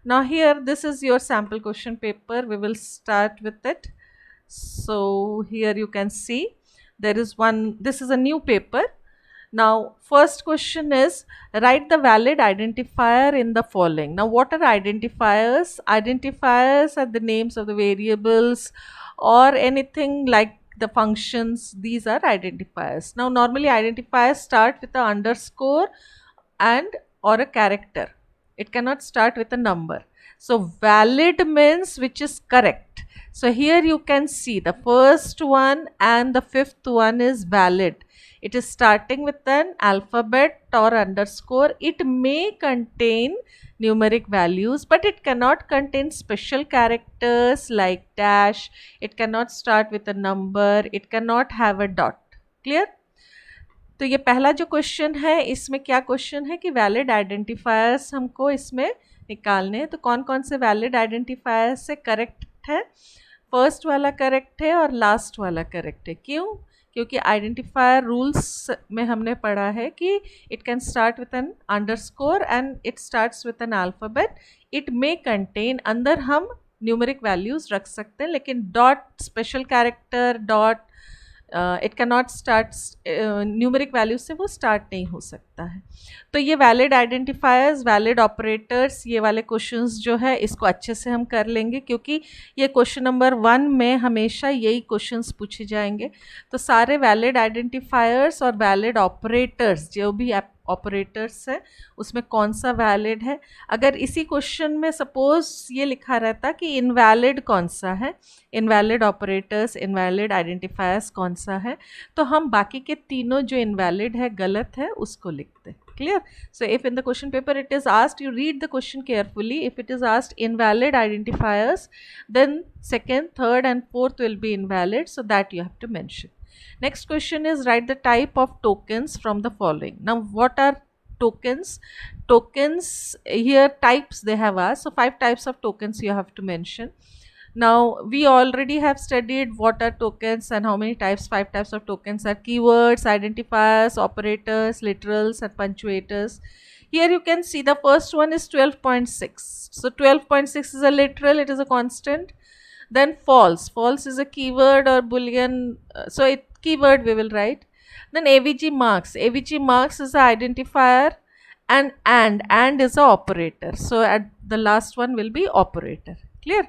Now here, this is your sample question paper. We will start with it. So here you can see there is one, this is a new paper. Now first question is, write the valid identifier in the following. Now what are identifiers? Identifiers are the names of the variables or anything like the functions. These are identifiers. Now normally identifiers start with a underscore and or a character. It cannot start with a number. So valid means which is correct. So here you can see the first one and the fifth one is valid. It is starting with an alphabet or underscore. It may contain numeric values, but it cannot contain special characters like dash. It cannot start with a number. It cannot have a dot. Clear? तो ये पहला जो question है, इसमें क्या question है कि valid identifiers हमको इसमें निकालने हैं। तो कौन कौन से वैलिड आइडेंटिफायर्स से करेक्ट है? फर्स्ट वाला करेक्ट है और लास्ट वाला करेक्ट है। क्यों? क्योंकि आइडेंटिफायर रूल्स में हमने पढ़ा है कि it can start with an underscore and it starts with an alphabet. It may contain, अंदर हम न्यूमेरिक वैल्यूज रख सकते हैं, लेकिन dot, special character, dot, it can not start, numeric values से वो स्टार्ट नहीं हो सकता है। तो ये वैलिड आइडेंटिफायर्स, वैलिड ऑपरेटर्स, ये वाले क्वेश्चंस जो है इसको अच्छे से हम कर लेंगे, क्योंकि ये क्वेश्चन नंबर 1 में हमेशा यही क्वेश्चंस पूछे जाएंगे। तो सारे वैलिड आइडेंटिफायर्स और वैलिड ऑपरेटर्स, जो भी ऑपरेटर्स है उसमें कौन सा वैलिड है। अगर इसी क्वेश्चन में सपोज ये लिखा रहता कि इनवैलिड कौन सा है, इनवैलिड ऑपरेटर्स, इनवैलिड आइडेंटिफायर्स कौन सा है, तो हम बाकी के तीनों जो इनवैलिड है, गलत है, उसको लिखते। Clear? So if in the question paper it is asked, you read the question carefully. If it is asked invalid identifiers, then second, third and fourth will be invalid, so that you have to mention. Next question is, write the type of tokens from the following. Now what are tokens? Tokens, here types they have asked, so 5 types of tokens you have to mention. Now we already have studied what are tokens and how many types. 5 types of tokens are keywords, identifiers, operators, literals and punctuators. Here you can see the first one is 12.6. So 12.6 is a literal, it is a constant. Then false, false is a keyword or boolean, so it keyword we will write. Then avg marks, avg marks is a identifier, and is a operator, so at the last one will be operator. Clear?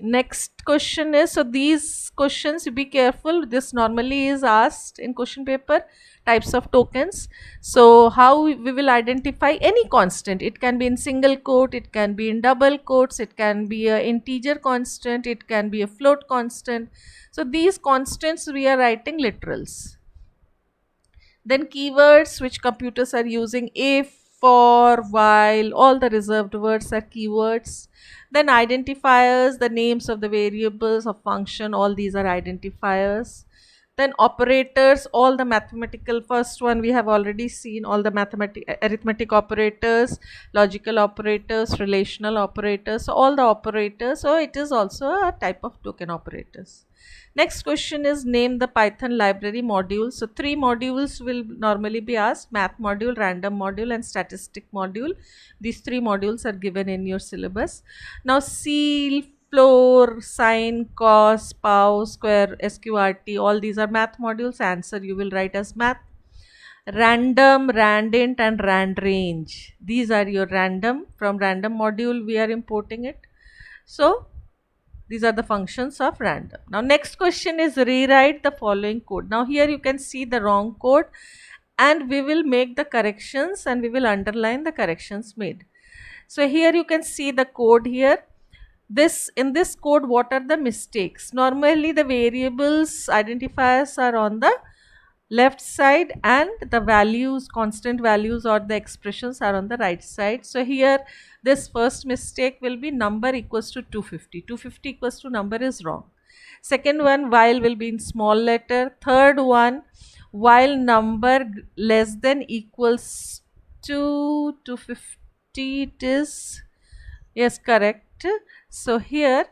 Next question is, so these questions, be careful, this normally is asked in question paper, types of tokens. So how we will identify any constant? It can be in single quote, it can be in double quotes, it can be a integer constant, it can be a float constant. So these constants we are writing literals. Then keywords which computers are using, if, for, while, all the reserved words are keywords. Then identifiers, the names of the variables of function, all these are identifiers. Then operators, all the mathematical, first one we have already seen, all the arithmetic operators, logical operators, relational operators, so all the operators, so it is also a type of token operators. Next question is, name the Python library modules. So 3 modules will normally be asked: math module, random module and statistic module. These 3 modules are given in your syllabus. Now ceil, floor, sine, cos, pow, square, sqrt, all these are math modules. Answer you will write as math. Random, randint and randrange, these are your random. From random module we are importing it. So these are the functions of random. Now next question is, rewrite the following code. Now here you can see the wrong code and we will make the corrections and we will underline the corrections made. So here you can see the code here. In this code, what are the mistakes? Normally the variables identifiers are on the left side and the values, constant values or the expressions are on the right side. So here this first mistake will be number equals to 250. 250 equals to number is wrong. Second one, while will be in small letter. Third one, while number less than equals to 250, it is, yes, correct. So here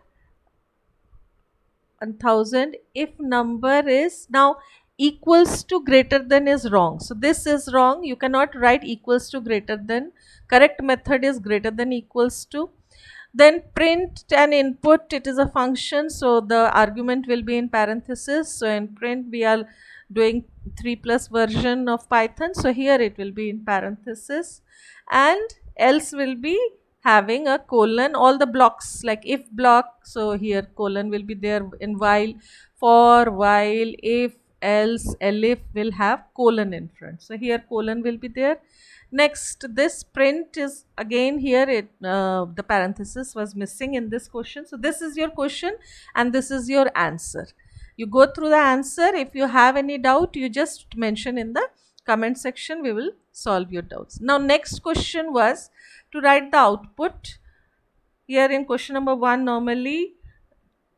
1000, if number is now equals to greater than is wrong. So this is wrong. You cannot write equals to greater than. Correct method is greater than equals to. Then print an input, it is a function, so the argument will be in parenthesis. So in print we are doing 3 plus version of Python, so here it will be in parenthesis, and else will be having a colon, all the blocks like if block, so here colon will be there in while, for, while, if, else, elif will have colon in front. So here colon will be there. Next, this print is again here, the parenthesis was missing in this question. So this is your question and this is your answer. You go through the answer. If you have any doubt, you just mention in the comment section. We will solve your doubts. Now next question was to write the output. Here in question number 1, normally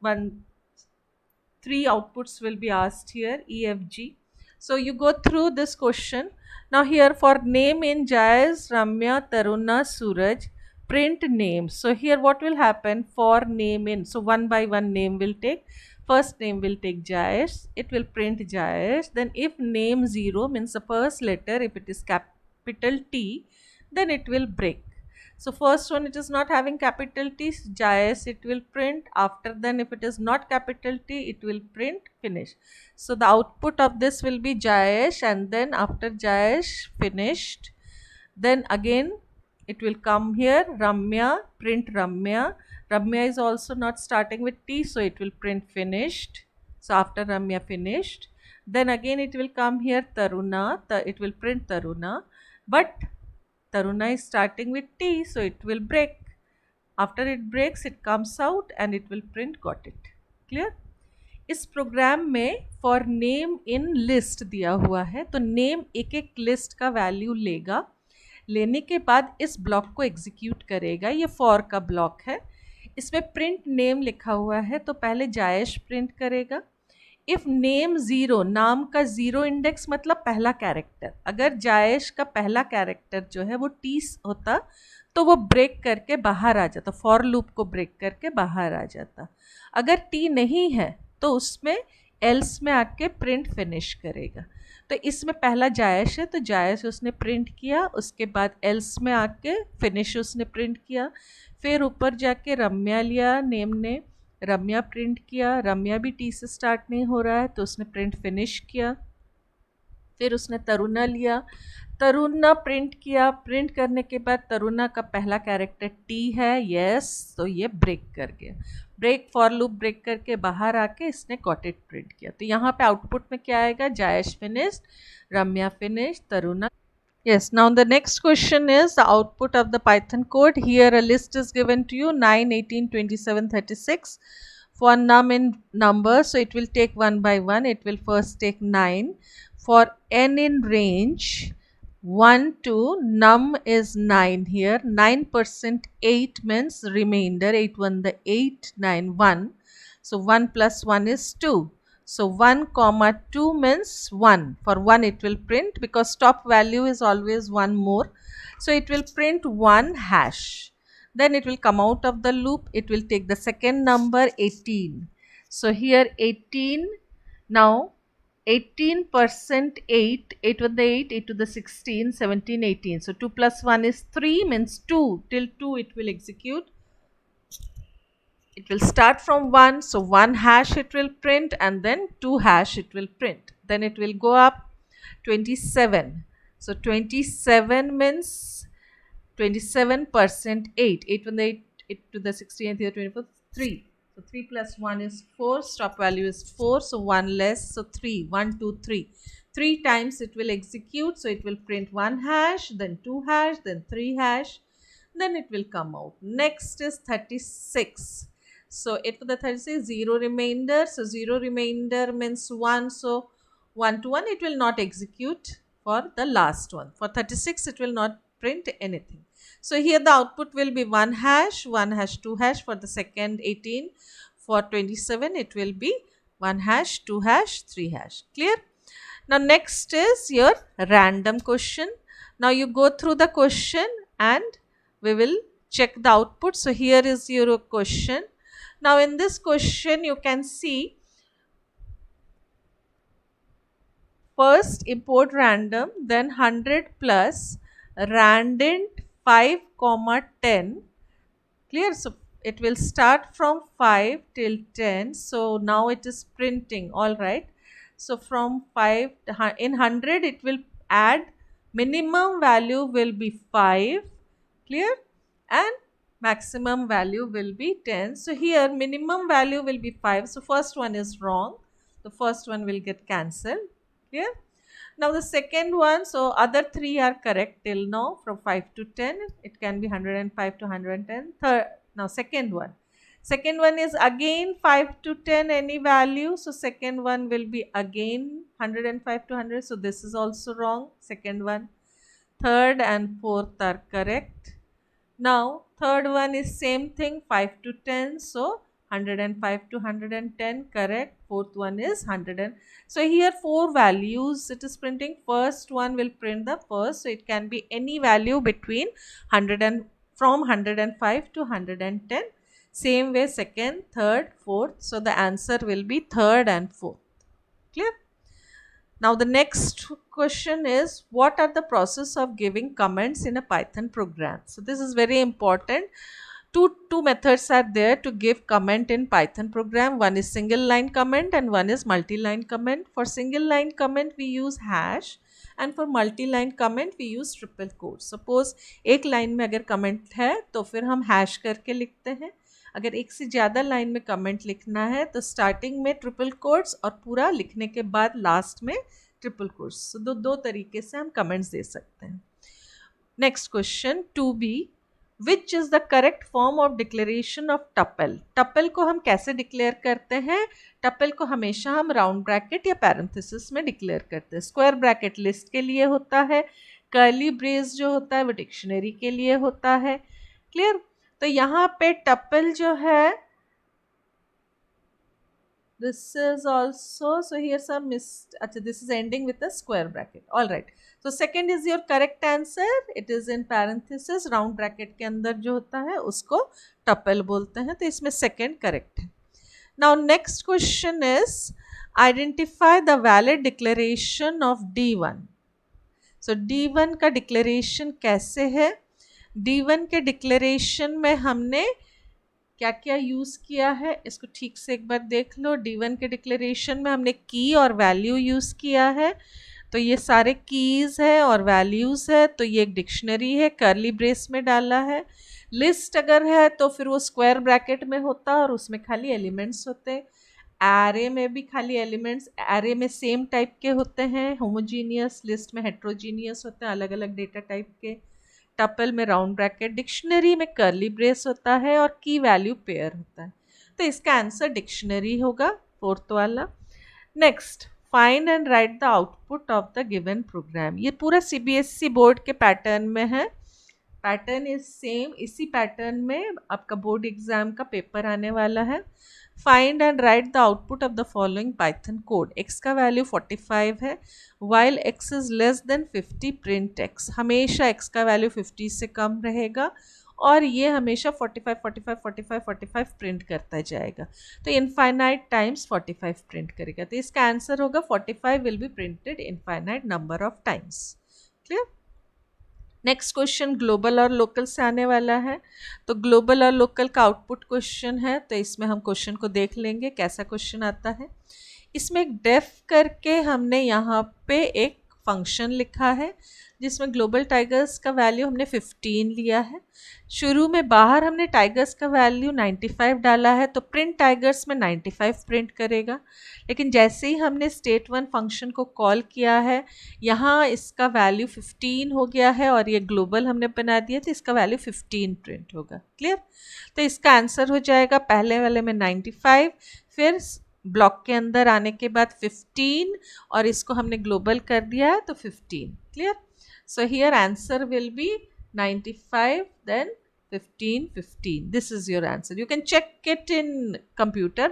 3 outputs will be asked here, E, F, G. So you go through this question. Now here for name in Jayas, Ramya, Taruna, Suraj, print names. So here what will happen for name in, so one by one name will take. First name will take Jayesh, it will print Jayesh. Then if name 0 means the first letter, if it is capital T, then it will break. So first one, it is not having capital T, Jayesh, it will print. After then, if it is not capital T, it will print finish. So the output of this will be Jayesh, and then after Jayesh finished, then again it will come here Ramya, print Ramya. Ramya is also not starting with T, so it will print finished. So after Ramya finished, then again it will come here Taruna, it will print Taruna, but Taruna is starting with T, so it will break. After it breaks, it comes out and it will print got it. Clear? इस programme में for name in list दिया हुआ है, तो name एक एक list का value लेगा, लेने के बाद इस ब्लॉक को एग्जीक्यूट करेगा. ये फॉर का ब्लॉक है. इसमें प्रिंट नेम लिखा हुआ है, तो पहले जायश प्रिंट करेगा. इफ नेम 0, नाम का 0 इंडेक्स मतलब पहला कैरेक्टर, अगर जायश का पहला कैरेक्टर जो है वो टी होता तो वो ब्रेक करके बाहर आ जाता, फॉर लूप को ब्रेक करके बाहर आ जाता. अगर टी नहीं है तो उसमें एल्स में आके प्रिंट फिनिश करेगा. तो इसमें पहला जायश है, तो जायश उसने प्रिंट किया, उसके बाद एल्स में आके फिनिश उसने प्रिंट किया. फिर ऊपर जाके रम्या लिया, नेम ने रम्या प्रिंट किया. रम्या भी टी से स्टार्ट नहीं हो रहा है, तो उसने प्रिंट फिनिश किया. फिर उसने तरुणा लिया, तरुणा प्रिंट किया. प्रिंट करने के बाद तरुणा का पहला कैरेक्टर टी है, यस, तो ये ब्रेक कर गया. ब्रेक फॉर लूप ब्रेक करके बाहर आके इसने गॉट इट प्रिंट किया. तो यहाँ पे आउटपुट में क्या आएगा? Jaish finished, Ramya finished, Taruna. Yes, now the next question is the output of the Python code. Here a list is given to you, 9, 18, 27, 36 for num in numbers. So it will take one by one. It will first take 9. For n in range 1 to num is 9 here. 9% 8 means remainder. 8 1 the 8, 9 1. So 1 plus 1 is 2. So 1 comma 2 means 1. For 1 it will print, because top value is always 1 more. So it will print 1 hash. Then it will come out of the loop. It will take the second number 18. So here 18, now 18% 8, 8 with the 8, 8 to the 16, 17, 18. So 2 plus 1 is 3 means 2. Till 2 it will execute. It will start from 1, so 1 hash it will print, and then 2 hash it will print. Then it will go up 27. So 27 means 27% 8. 8 when the 8 to the 16th here, 24, 3. So 3 plus 1 is 4. Stop value is 4. So 1 less. So 3. 1, 2, 3. 3 times it will execute. So it will print 1 hash, then 2 hash, then 3 hash. Then it will come out. Next is 36. So 8 to the 36, 0 remainder. So 0 remainder means 1. So 1 to 1 it will not execute for the last one. For 36 it will not print anything. So here the output will be 1 hash, 1 hash, 2 hash for the second 18. For 27 it will be 1 hash, 2 hash, 3 hash. Clear? Now next is your random question. Now you go through the question and we will check the output. So here is your question. Now in this question you can see, first import random, then 100 plus randint 5 comma 10. Clear? So it will start from 5 till 10. So now it is printing. All right. So from 5 in 100 it will add, minimum value will be 5, clear, and maximum value will be 10. So here minimum value will be 5. So first one is wrong. The first one will get cancelled. Clear? Now the second one, so other three are correct till now from 5 to 10. It can be 105 to 110. Now second one. Second one is again 5 to 10 any value. So second one will be again 105 to 100. So this is also wrong. Second one. Third and fourth are correct. Now third one is same thing, 5 to 10. So 105 to 110 correct. Fourth one is 100. So here 4 values it is printing. First one will print the first. So it can be any value between 100 and from 105 to 110. Same way second, third, fourth. So the answer will be third and fourth. Clear? Now the next question is, what are the process of giving comments in a Python program? So this is very important. Two methods are there to give comment in Python program. One is single line comment and one is multi-line comment. For single line comment we use hash and for multi-line comment we use triple quotes. Suppose एक line में अगर comment है तो फिर हम hash करके लिखते हैं. अगर एक से ज़्यादा लाइन में कमेंट लिखना है तो स्टार्टिंग में ट्रिपल कोट्स और पूरा लिखने के बाद लास्ट में ट्रिपल कोट्स. तो दो तरीके से हम कमेंट्स दे सकते हैं. Next question 2b, which is the correct form of declaration of tuple. Tuple को हम कैसे डिक्लेयर करते हैं? टपल को हमेशा हम राउंड ब्रैकेट या पैरेंथेसिस में डिक्लेयर करते हैं. स्क्वायर ब्रैकेट लिस्ट के लिए होता है, कर्ली ब्रेस जो होता है वो डिक्शनरी के लिए होता है. क्लियर? तो यहाँ पे टपल जो है, this is also, so here some this is ending with a square bracket. All right, so second is your correct answer. It is in parenthesis, round bracket के अंदर जो होता है उसको टपल बोलते हैं. तो इसमें second correct है. Now next question is, identify the valid declaration of D1. So D1 का declaration कैसे है? D1 के डिक्लेरेशन में हमने क्या क्या यूज़ किया है इसको ठीक से एक बार देख लो. D1 के डिक्लेरेशन में हमने की और वैल्यू यूज़ किया है. तो ये सारे कीज़ है और वैल्यूज़ है. तो ये एक डिक्शनरी है, कर्ली ब्रेस में डाला है. लिस्ट अगर है तो फिर वो स्क्वायर ब्रैकेट में होता और उसमें खाली एलिमेंट्स होते. एरे में भी खाली एलिमेंट्स, एरे में सेम टाइप के होते हैं होमोजीनियस, लिस्ट में हेट्रोजीनियस होते हैं अलग अलग डेटा टाइप के. टपल में राउंड ब्रैकेट, डिक्शनरी में कर्ली ब्रेस होता है और की वैल्यू पेयर होता है. तो इसका आंसर डिक्शनरी होगा, फोर्थ वाला. Next, find and write the output of the given program. ये पूरा CBSE बोर्ड के पैटर्न में है. Pattern is same. इसी पैटर्न में आपका बोर्ड एग्जाम का पेपर आने वाला है. Find and write the output of the following Python code. x का वैल्यू 45 है. While x is less than 50 print x. हमेशा x का वैल्यू 50 से कम रहेगा और ये हमेशा 45 45 45 45 प्रिंट करता जाएगा. तो इनफाइनाइट टाइम्स 45 प्रिंट करेगा. तो इसका आंसर होगा 45 will be printed infinite number of times. Clear? Next question global और लोकल से आने वाला है. तो ग्लोबल और लोकल का आउटपुट क्वेश्चन है. तो इसमें हम क्वेश्चन को देख लेंगे कैसा क्वेश्चन आता है. इसमें एक डेफ करके हमने यहाँ पे एक फंक्शन लिखा है जिसमें ग्लोबल टाइगर्स का वैल्यू हमने 15 लिया है. शुरू में बाहर हमने टाइगर्स का वैल्यू 95 डाला है तो प्रिंट टाइगर्स में 95 प्रिंट करेगा. लेकिन जैसे ही हमने स्टेट 1 फंक्शन को कॉल किया है यहाँ इसका वैल्यू 15 हो गया है और ये ग्लोबल हमने बना दिया तो इसका वैल्यू 15 प्रिंट होगा. क्लियर? तो इसका आंसर हो जाएगा पहले वाले में 95, फिर ब्लॉक के अंदर आने के बाद 15 और इसको हमने ग्लोबल कर दिया है तो 15. Clear? So here answer will be 95 then 15 15. This is your answer. You can check it in computer.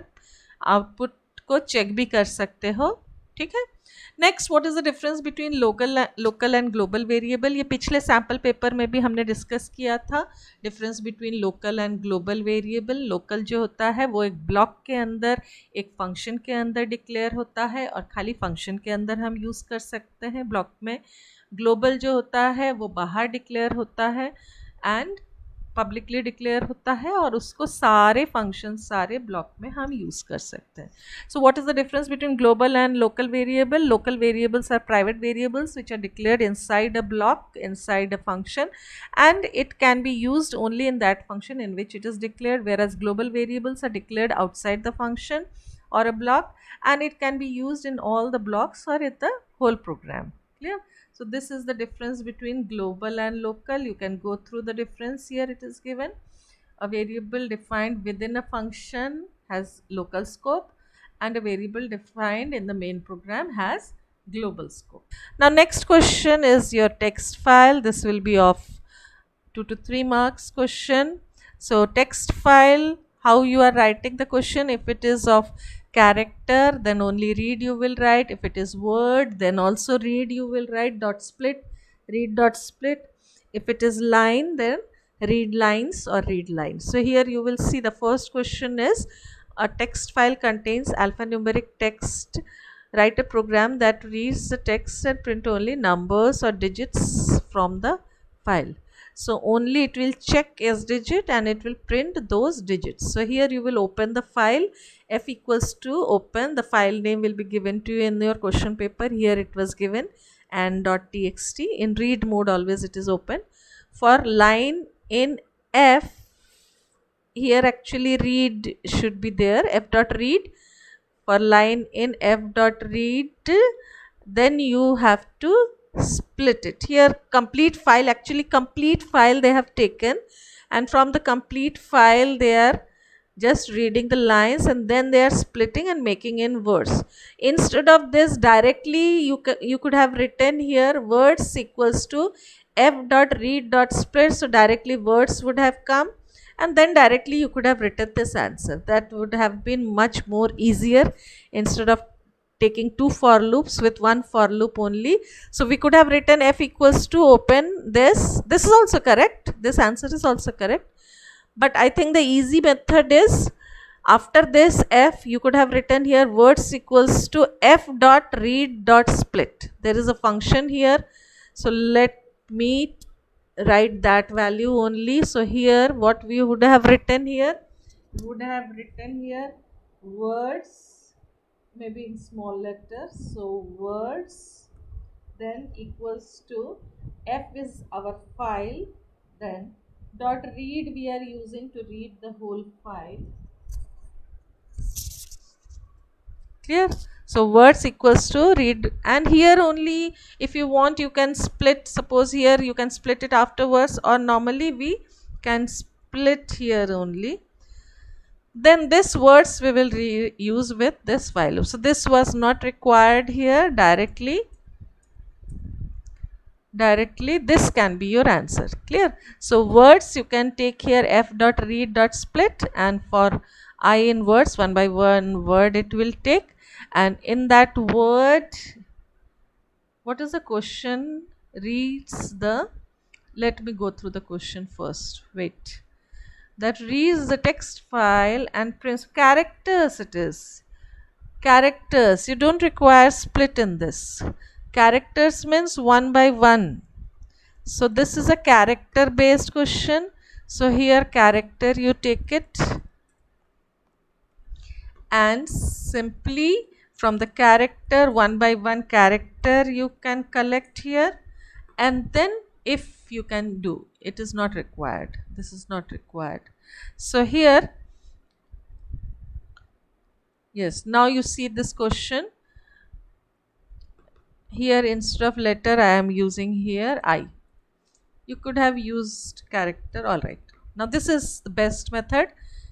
Output को check भी कर सकते हो. ठीक है? Next, what is the difference between local and global variable? ये पिछले sample paper में भी हमने discuss किया था. Difference between local and global variable. Local जो होता है वो एक block के अंदर एक function के अंदर declare होता है और खाली function के अंदर हम use कर सकते हैं block में. ग्लोबल जो होता है वो बाहर डिक्लेयर होता है. एंड पब्लिकली डिक्लेयर होता है और उसको सारे फंक्शन सारे ब्लॉक में हम यूज़ कर सकते हैं. So what is the difference between global and local variable? Local variables are private variables which are declared inside a block, inside a function, and it can be used only in that function in which it is declared, whereas global variables are declared outside the function or a block, and it can be used in all the blocks or in the whole program. Clear? So this is the difference between global and local. You can go through the difference here. It is given. A variable defined within a function has local scope, and a variable defined in the main program has global scope. Now next question is your text file. This will be of 2 to 3 marks question. So text file, how you are writing the question. If it is of character, then only read you will write. If it is word, then also read you will write. Dot split, read dot split. If it is line, then read lines or read lines. So here you will see the first question is, a text file contains alphanumeric text. Write a program that reads the text and print only numbers or digits from the file. So only it will check S digit and it will print those digits. So here you will open the file. F equals to open. The file name will be given to you in your question paper. Here it was given, and .txt. In read mode always it is open. For line in F, here actually read should be there. F dot read. For line in F dot read, then you have to split it. Here complete file, actually complete file they have taken, and from the complete file they are just reading the lines and then they are splitting and making in words. Instead of this, directly you could have written here words equals to F dot read dot split. So directly words would have come, and then directly you could have written this answer. That would have been much more easier instead of taking two for loops with one for loop only. So we could have written F equals to open this. This is also correct. This answer is also correct. But I think the easy method is, after this F, you could have written here words equals to F dot read dot split. There is a function here. So let me write that value only. So here what we would have written here, we would have written here words, maybe in small letters. So words then equals to F is our file, then dot read we are using to read the whole file. Clear? So words equals to read, and here only if you want you can split. Suppose here you can split it afterwards, or normally we can split here only. Then this words we will use with this file. So this was not required here. Directly this can be your answer. Clear? So words you can take here F dot read dot split, and for I in words, one by one word it will take, and in that word, what is the question? Reads the, let me go through the question first. Wait. That reads the text file and prints characters. It is characters. You don't require split in this. Characters means one by one. So this is a character based question. So here character you take it, and simply from the character, one by one character you can collect here, and then if you can do, it is not required. This is not required. So here, yes, now you see this question. Here instead of letter I am using here I. You could have used character. All right. Now this is the best method,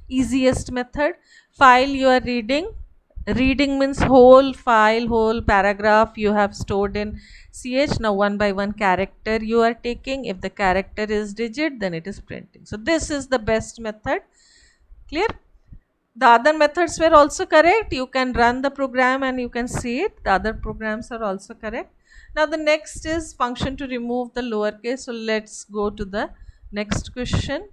easiest method. File you are reading. Reading means whole file, whole paragraph you have stored in CH. Now one by one character you are taking. If the character is digit, then it is printing. So this is the best method. Clear? The other methods were also correct. You can run the program and you can see it. The other programs are also correct. Now the next is function to remove the lowercase. So let's go to the next question.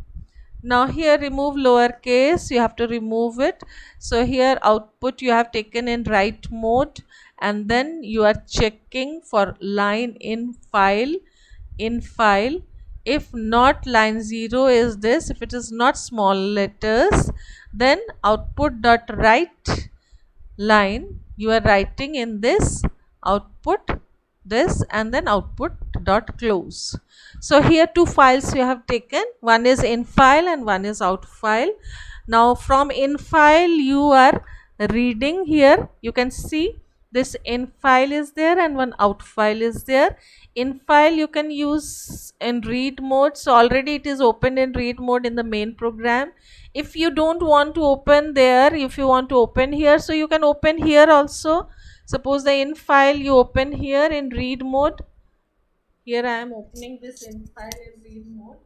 Now here remove lowercase, you have to remove it. So here output you have taken in write mode, and then you are checking for line in file. In file If not, line 0 is this. If it is not small letters, then output dot write line, you are writing in this output this, and then output dot close. So here two files you have taken, one is in file and one is out file. Now from in file you are reading, here you can see this in file is there and one out file is there. In file you can use in read mode, so already it is open in read mode in the main program. If you don't want to open there, if you want to open here, so you can open here also. Suppose the in file you open here in read mode. Here I am opening this in file in read mode.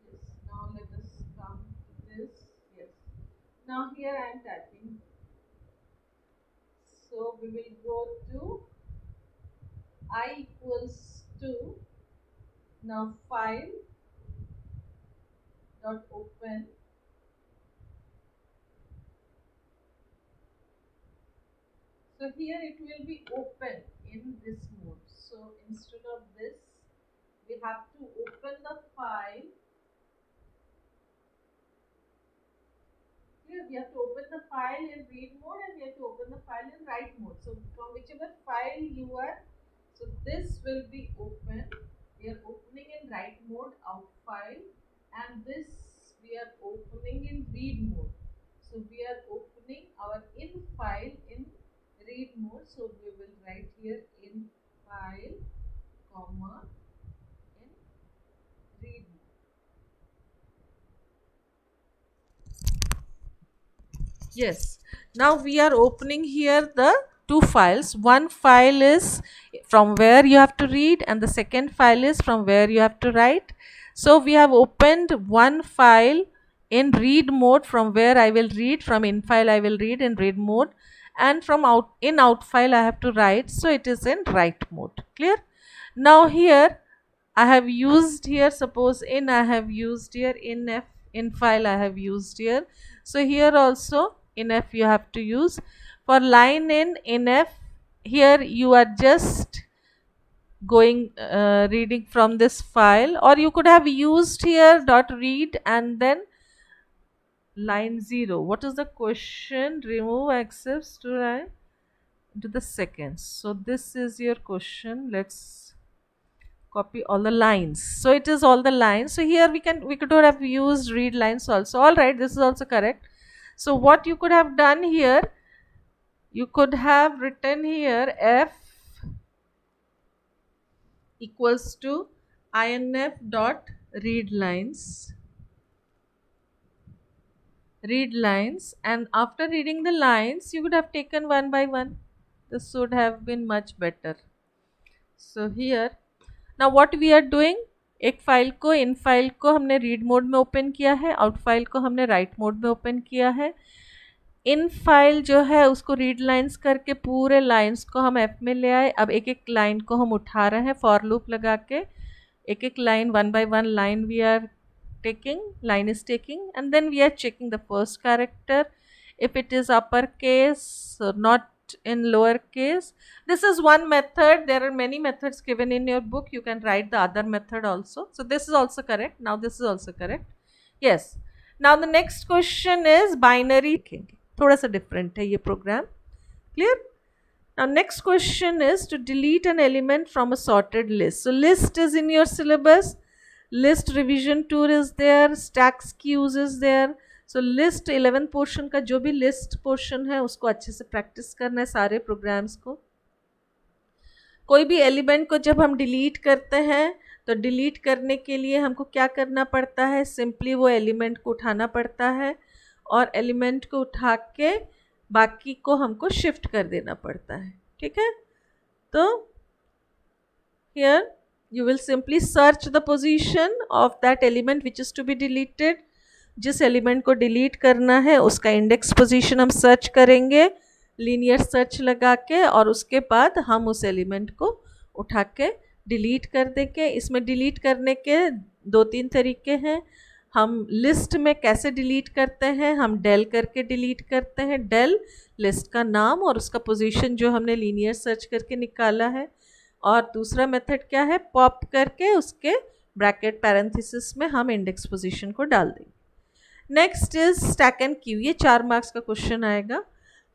Yes, now let us come to this. Yes. Now here I am typing. So we will go to I equals to, now file dot open. So here it will be open in this mode. So instead of this, we have to open the file. Here we have to open the file in read mode and we have to open the file in write mode. So from whichever file you are, so this will be open. We are opening in write mode out file, and this we are opening in read mode. So we are opening our in file in read mode. So we will write here in file, comma, in read mode. Yes, now we are opening here the two files. One file is from where you have to read and the second file is from where you have to write. So we have opened one file in read mode, from where I will read, from in file I will read in read mode, and from out file I have to write, so it is in write mode. Clear? Now here I have used here, suppose in I have used here in F, in file I have used here. So here also in F you have to use. For line in F, here you are just going reading from this file, or you could have used here dot read and then line 0. What is the question? Remove access to line to the seconds. So this is your question. Let's copy all the lines. So it is all the lines. So here we could have used read lines also. All right, this is also correct. So what you could have done here, you could have written here F equals to inf dot read lines, and after reading the lines you could have taken one by one. This would have been much better. So here now what we are doing, एक file को in file को हमने read mode में open किया है, out file को हमने right mode में ओपन किया है। इन फाइल जो है उसको रीड लाइंस करके पूरे लाइंस को हम एफ में ले आए। अब एक एक लाइन को हम उठा रहे हैं फॉर लूप लगा के, एक एक line one by one line we are taking, line is taking, and then we are checking the first character if it is uppercase or not in lowercase. This is one method. There are many methods given in your book. You can write the other method also. So this is also correct. Now this is also correct. Yes. Now the next question is binary. थोड़ा सा different है ये program. Clear? Now next question is to delete an element from a sorted list. So list is in your syllabus. List revision tour is there, stacks queues is there. So list 11 portion का जो भी list portion है उसको अच्छे से practice करना है सारे programs को। कोई भी element को जब हम delete करते हैं तो delete करने के लिए हमको क्या करना पड़ता है, simply वो element को उठाना पड़ता है और element को उठा के बाकी को हमको shift कर देना पड़ता है। ठीक है, तो here you will simply search the position of that element which is to be deleted. जिस element को delete करना है उसका index position हम search करेंगे linear search लगा के, और उसके बाद हम उस element को उठा के delete कर देंगे। इसमें delete करने के दो तीन तरीके हैं। हम लिस्ट में कैसे डिलीट करते हैं, हम डेल करके डिलीट करते हैं, डेल लिस्ट का नाम और उसका पोजीशन जो हमने लीनियर सर्च करके निकाला है। और दूसरा मेथड क्या है, पॉप करके उसके ब्रैकेट पैरेंथेसिस में हम इंडेक्स पोजीशन को डाल देंगे। Next is stack and Q, ये 4 मार्क्स का क्वेश्चन आएगा।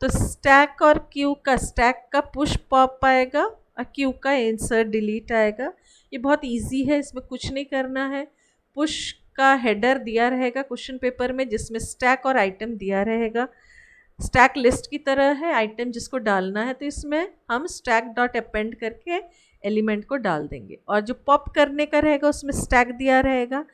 तो स्टैक और क्यू का, स्टैक का पुश पॉप आएगा और क्यू का इंसर्ट डिलीट आएगा। ये बहुत इजी है, इसमें कुछ नहीं करना है। पुश का हेडर दिया रहेगा क्वेश्चन पेपर में, जिसमें स्टैक और आइटम दिया रहेगा। स्टैक लिस्ट की तरह है, आइटम जिसको डालना है, तो इसमें हम स्टैक डॉट अपेंड करके एलिमेंट को डाल देंगे। और जो पॉप करने का रहेगा उसमें स्टैक दिया रहेगा,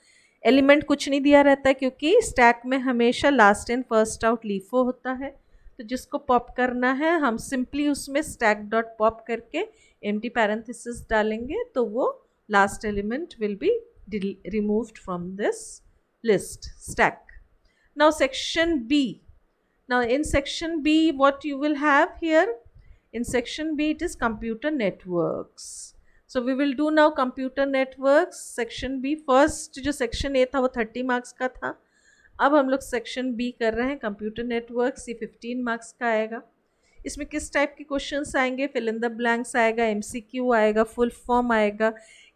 एलिमेंट कुछ नहीं दिया रहता है क्योंकि स्टैक में हमेशा last in first out LIFO होता है। तो जिसको पॉप करना है हम सिंपली उसमें स्टैक डॉट पॉप करके एम्प्टी पैरेंथेसिस डालेंगे, तो वो last element will be removed from this list stack. Now section B. Now in section B what you will have here, in section B it is computer networks. So we will do now computer networks section B. First जो section A था वो 30 marks का था, अब हम लोग section B कर रहे हैं computer networks, ये 15 marks का आएगा। इसमें किस टाइप के क्वेश्चंस आएंगे, फिल इन द ब्लैंक्स आएगा, MCQ आएगा, फुल फॉर्म आएगा,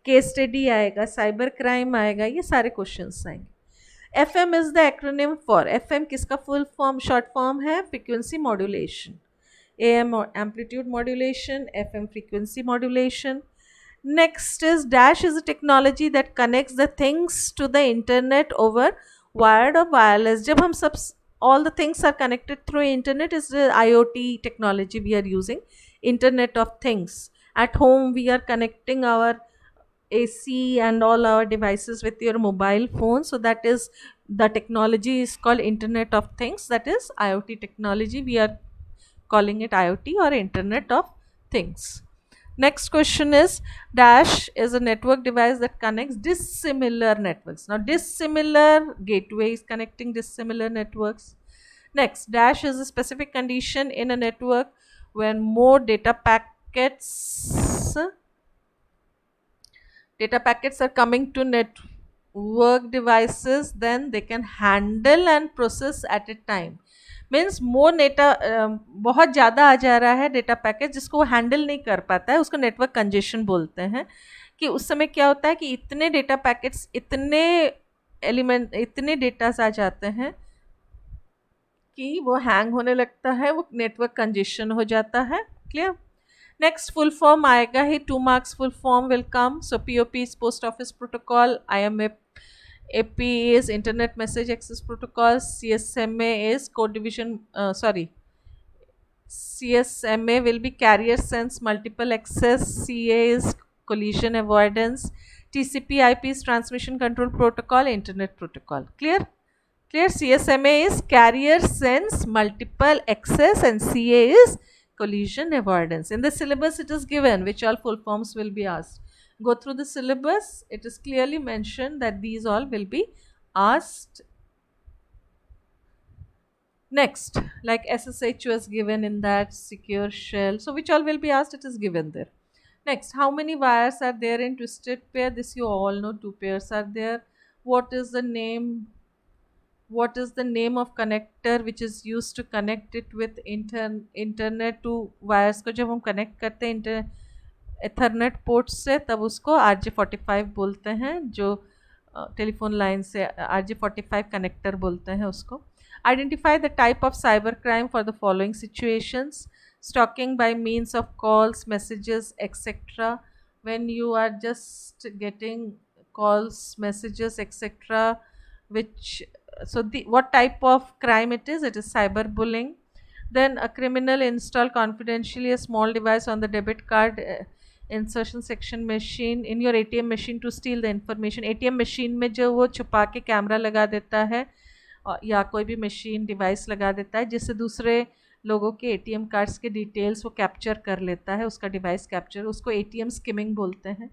केस स्टडी आएगा, साइबर क्राइम आएगा, ये सारे क्वेश्चंस आएंगे। FM is the acronym for, FM किसका फुल फॉर्म, शॉर्ट फॉर्म है frequency modulation, AM amplitude modulation, FM frequency modulation. Next is dash is a technology that connects the things to the internet over wired और wireless. जब हम सब all the things are connected through internet is the IoT technology we are using, internet of things. At home we are connecting our AC and all our devices with your mobile phone, so that is the technology is called internet of things, that is IoT technology, we are calling it IoT or internet of things. Next question is dash is a network device that connects dissimilar networks. Now dissimilar gateway is connecting dissimilar networks. Next, dash is a specific condition in a network when more data packets are coming to network devices, then they can handle and process at a time. Means more data, बहुत ज़्यादा आ जा रहा है data package जिसको वो handle नहीं कर पाता है, उसको नेटवर्क कंजेशन बोलते हैं। कि उस समय क्या होता है कि इतने डेटा पैकेट्स, इतने एलिमेंट, इतने डेटास आ जाते हैं कि वो हैंग होने लगता है, वो नेटवर्क कंजेशन हो जाता है। क्लियर? नेक्स्ट फुल फॉर्म आएगा ही, 2 marks full form will come. So POP is post office protocol, IMAP is Internet Message Access Protocol, CSMA is Code Division, CSMA will be Carrier Sense Multiple Access, CA is Collision Avoidance, TCP IP is Transmission Control Protocol, Internet Protocol. Clear? Clear? CSMA is Carrier Sense Multiple Access and CA is Collision Avoidance. In the syllabus it is given which all full forms will be asked. Go through the syllabus, it is clearly mentioned that these all will be asked. Next, like SSH was given in that, secure shell, so which all will be asked, it is given there. Next, how many wires are there in twisted pair? This you all know, 2 pairs are there. What is the name of connector which is used to connect it with internet to wires को जब हम connect करते हैं Ethernet port से, तब उसको RJ45 बोलते हैं, जो टेलीफोन लाइन से RJ45 कनेक्टर बोलते हैं उसको। Identify the type of cyber crime for the following situations, stalking by means of calls, messages etcetera, when you are just getting calls, messages etcetera, which so the what type of crime it is cyberbullying. Then a criminal install confidentially a small device on the debit card insertion section machine in your ATM machine to steal the information. ATM machine में जो वो छुपा के camera लगा देता है या कोई भी मशीन डिवाइस लगा देता है जिससे दूसरे लोगों के ATM कार्ड्स के डिटेल्स वो कैप्चर कर लेता है, उसका डिवाइस कैप्चर, उसको ATM स्किमिंग बोलते हैं।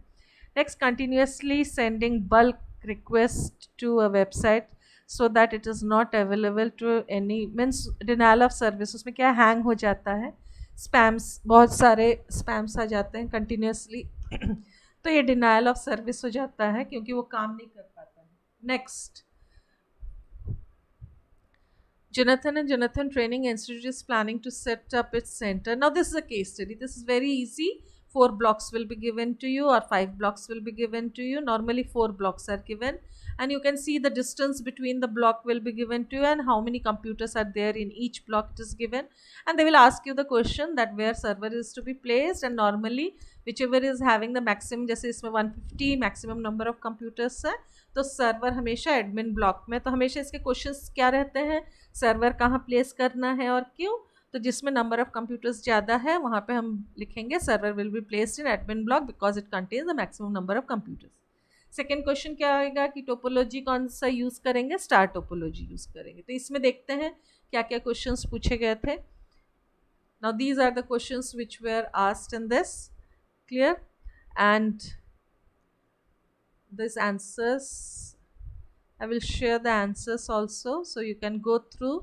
Next, continuously sending bulk request to a website so that it is not available to any, means denial of service, उसमें क्या हैंग हो जाता है, स्पैम्स, बहुत सारे स्पैम्स आ जाते हैं कंटिन्यूसली तो ये डिनायल ऑफ सर्विस हो जाता है क्योंकि वो काम नहीं कर पाता है। Next, Jonathan and Jonathan Training Institute is planning to set up its center. Now, this is a case study. This is very easy. 4 blocks will be given to you, or 5 blocks will be given to you. Normally, 4 blocks are given, and you can see the distance between the block will be given to you, and how many computers are there in each block it is given. And they will ask you the question that where server is to be placed, and normally whichever is having the maximum, जैसे इसमें 150 maximum number of computers है, तो server हमेशा admin block में. तो हमेशा इसके questions क्या रहते हैं, सर्वर कहाँ प्लेस करना है और क्यों. तो जिसमें नंबर ऑफ कंप्यूटर्स ज़्यादा है वहाँ पे हम लिखेंगे server will be placed in admin block because it contains the maximum number of computers. Second question क्या आएगा कि टोपोलॉजी कौन सा यूज़ करेंगे, स्टार टोपोलॉजी यूज़ करेंगे. तो इसमें देखते हैं क्या क्या क्वेश्चंस पूछे गए थे. Now these are the questions which were asked in this. Clear? And this answers, I will share the answers also, so you can go through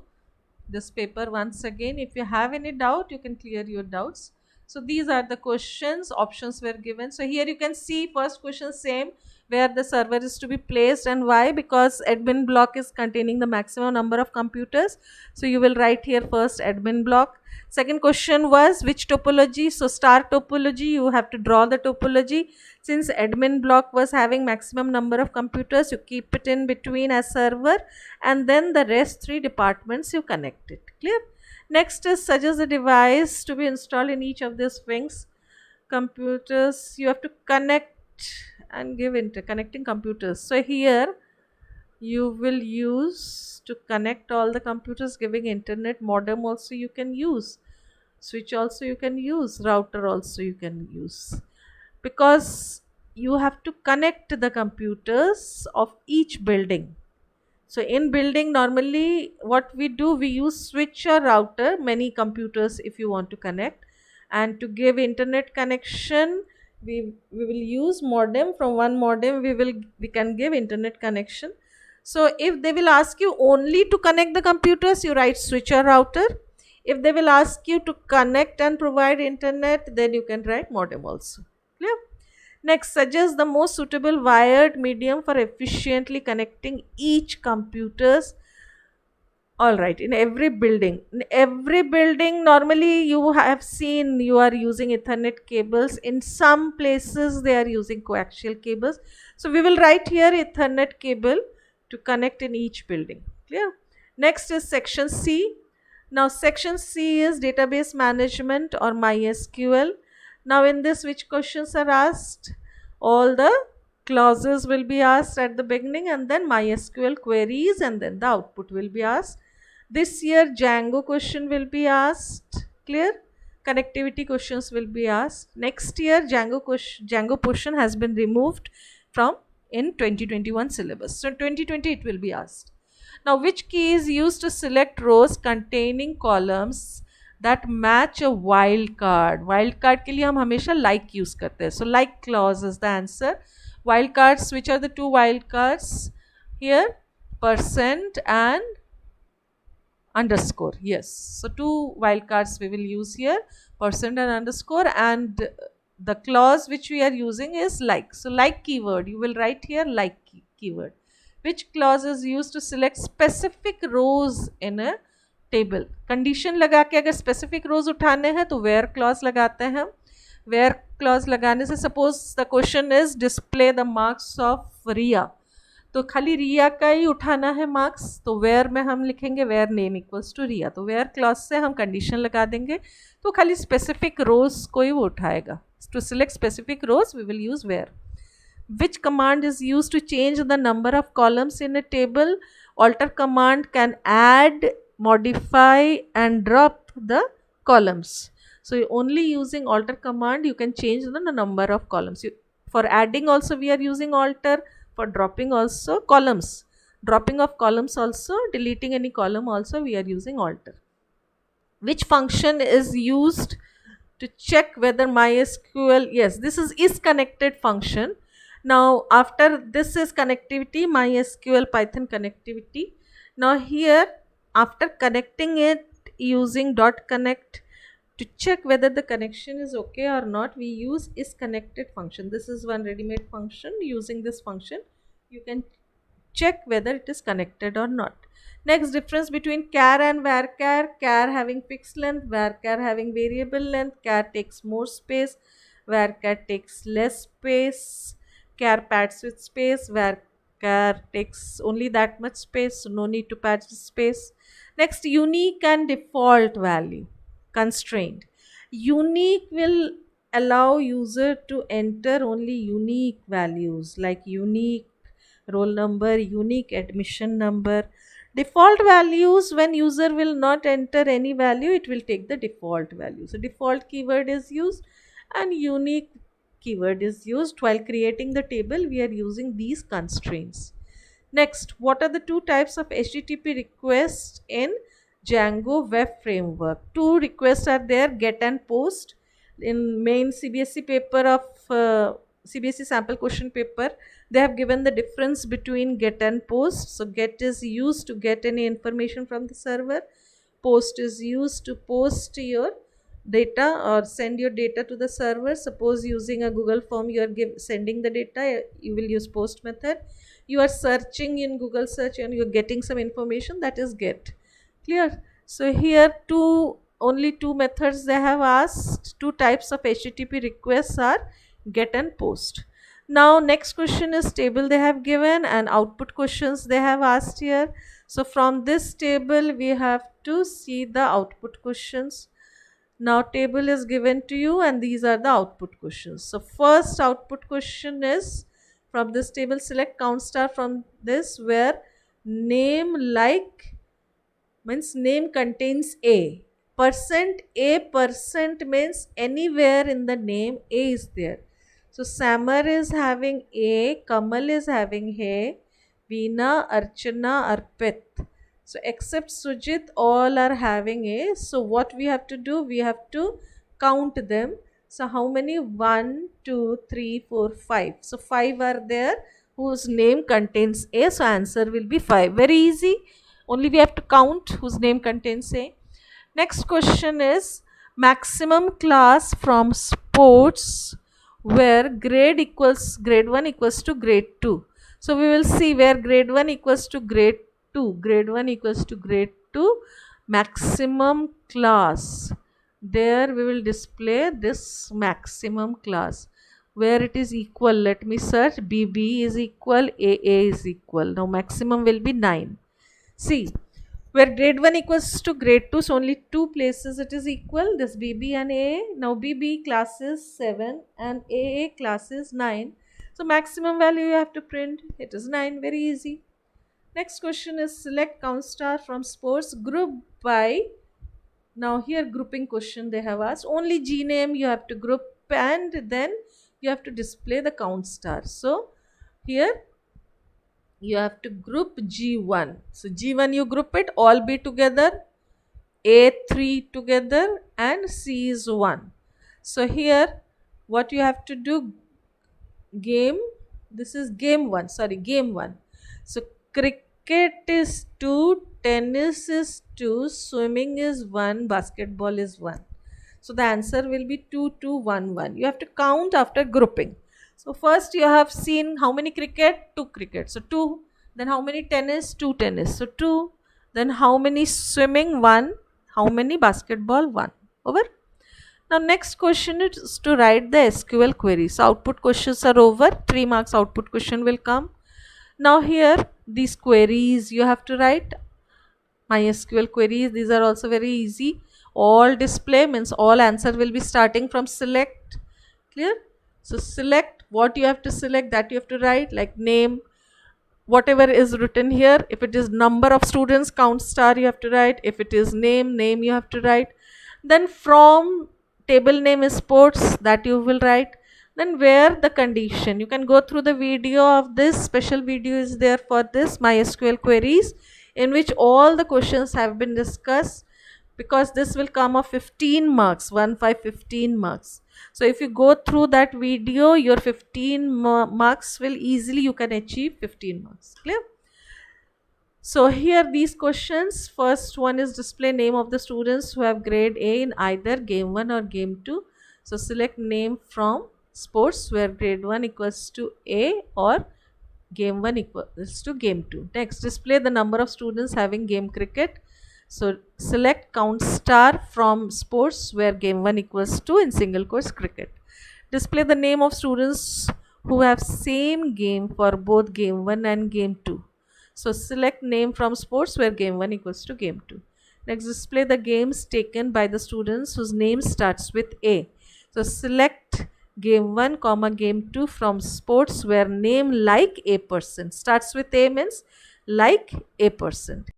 this paper once again. If you have any doubt, you can clear your doubts. So these are the questions, options were given. So here you can see first question same, where the server is to be placed and why, because admin block is containing the maximum number of computers. So you will write here first admin block. Second question was which topology, so star topology, you have to draw the topology. Since admin block was having maximum number of computers, you keep it in between as server, and then the rest 3 departments you connect it. Clear? Next is suggest a device to be installed in each of these wings. Computers, you have to connect and give interconnecting computers. So here you will use to connect all the computers, giving internet. Modem also you can use, switch also you can use, router also you can use, because you have to connect the computers of each building. So in building normally what we do, we use switch or router, many computers if you want to connect, and to give internet connection we will use modem. From one modem we can give internet connection. So if they will ask you only to connect the computers, you write switch or router. If they will ask you to connect and provide internet, then you can write modem also. Clear? Next, suggest the most suitable wired medium for efficiently connecting each computers. All right, in every building normally you have seen you are using Ethernet cables. In some places they are using coaxial cables. So we will write here Ethernet cable to connect in each building. Clear? Next is section C. Now section C is database management or MySQL. Now in this, which questions are asked? All the clauses will be asked at the beginning, and then MySQL queries, and then the output will be asked. This year Django question will be asked. Clear? Connectivity questions will be asked. Next year Django portion has been removed from in 2021 syllabus. So 2020 it will be asked. Now which key is used to select rows containing columns that match a wildcard? Wildcard के लिए हम हमेशा like use करते हैं. So like clause is the answer. Wildcards, which are the 2 wildcards here? Percent and underscore. Yes, so 2 wildcards we will use here, percent and underscore, and the clause which we are using is like. So like keyword, you will write here like keyword. Which clause is used to select specific rows in a table? Condition लगा के अगर specific रोज उठाने हैं तो where clause लगाते हैं हम. Where clause लगाने से suppose the question is display the marks of Riya, तो खाली रिया का ही उठाना है मार्क्स, तो वेयर में हम लिखेंगे वेयर नेम इक्वल्स टू रिया. तो वेयर क्लॉज से हम कंडीशन लगा देंगे, तो खाली स्पेसिफिक रोज को ही वो उठाएगा. To select specific rows we will use where. Which command is used to change the number of columns in a table? Alter command can add, modify and drop the columns. So only using alter command you can change the number of columns. For adding also we are using alter, for dropping also columns. Dropping of columns also, deleting any column also we are using alter. Which function is used to check whether MySQL, yes, this is connected function. Now after this is connectivity, MySQL Python connectivity. Now here after connecting it using .connect, to check whether the connection is okay or not, we use isConnected function. This is one ready-made function. Using this function you can check whether it is connected or not. Next, difference between char and varchar. Char having fixed length, varchar having variable length. Char takes more space, varchar takes less space. Char pads with space, varchar takes only that much space, so no need to pad with space. Next, unique and default value. Constraint. Unique will allow user to enter only unique values like unique roll number, unique admission number. Default values, when user will not enter any value, it will take the default value. So default keyword is used and unique keyword is used. While creating the table, we are using these constraints. Next, what are the two types of HTTP requests in Django Web Framework? Two requests are there, get and post. In main CBSE paper of CBSE sample question paper, they have given the difference between get and post. So get is used to get any information from the server. Post is used to post your data or send your data to the server. Suppose using a Google form, you are sending the data, you will use post method. You are searching in Google search and you're getting some information, that is get. Clear? So here only two methods they have asked. Two types of HTTP requests are get and post. Now next question is table they have given and output questions they have asked here. So from this table we have to see the output questions. Now table is given to you and these are the output questions. So first output question is, from this table select count star from this where name like means name contains a. Percent means anywhere in the name a is there. So Samar is having a, Kamal is having he, Veena, Archana, Arpit. So except Sujit, all are having a. So what we have to do? We have to count them. So how many? 1, 2, 3, 4, 5. So 5 are there whose name contains a. So answer will be 5. Very easy. Only we have to count whose name contains a. Next question is maximum class from sports where grade 1 equals to grade 2. So we will see where grade 1 equals to grade 2. Grade 1 equals to grade 2. Maximum class. There we will display this maximum class. Where it is equal, let me search. BB is equal, AA is equal. Now maximum will be 9. See, where grade 1 equals to grade 2, so only two places it is equal, this BB and AA. Now BB class is 7 and AA class is 9. So maximum value you have to print, it is 9, very easy. Next question is select count star from sports group by. Now here grouping question they have asked. Only G name you have to group and then you have to display the count star. So here you have to group G1. So G1 you group it, all be together, A3 together and C is 1. So here what you have to do, game, this is game 1, sorry, game 1. So cricket is 2, tennis is 2, swimming is 1, basketball is 1. So the answer will be 2, 2, 1, 1. You have to count after grouping. So first you have seen how many cricket? 2 cricket. So 2. Then how many tennis? 2 tennis. So 2. Then how many swimming? 1. How many basketball? 1. Over. Now next question is to write the SQL query. So output questions are over. 3 marks output question will come. Now here these queries you have to write. MySQL queries, these are also very easy. All display means all answer will be starting from select. Clear? So select, what you have to select, that you have to write, like name, whatever is written here. If it is number of students, count star you have to write. If it is name you have to write. Then from table name is sports, that you will write. Then where the condition, you can go through the video of this, special video is there for this MySQL queries, in which all the questions have been discussed, because this will come of 15 marks, 15 marks. So if you go through that video, your 15 marks will easily, you can achieve 15 marks. Clear? So here these questions, first one is display name of the students who have grade A in either game 1 or game 2. So select name from sports where grade 1 equals to A or game 1 equals to game 2. Next, display the number of students having game cricket. So select count star from sports where game 1 equals to in single quotes cricket. Display the name of students who have same game for both game 1 and game 2. So select name from sports where game 1 equals to game 2. Next, display the games taken by the students whose name starts with A. So select game 1 comma game 2 from sports where name like A person starts with A means like A person.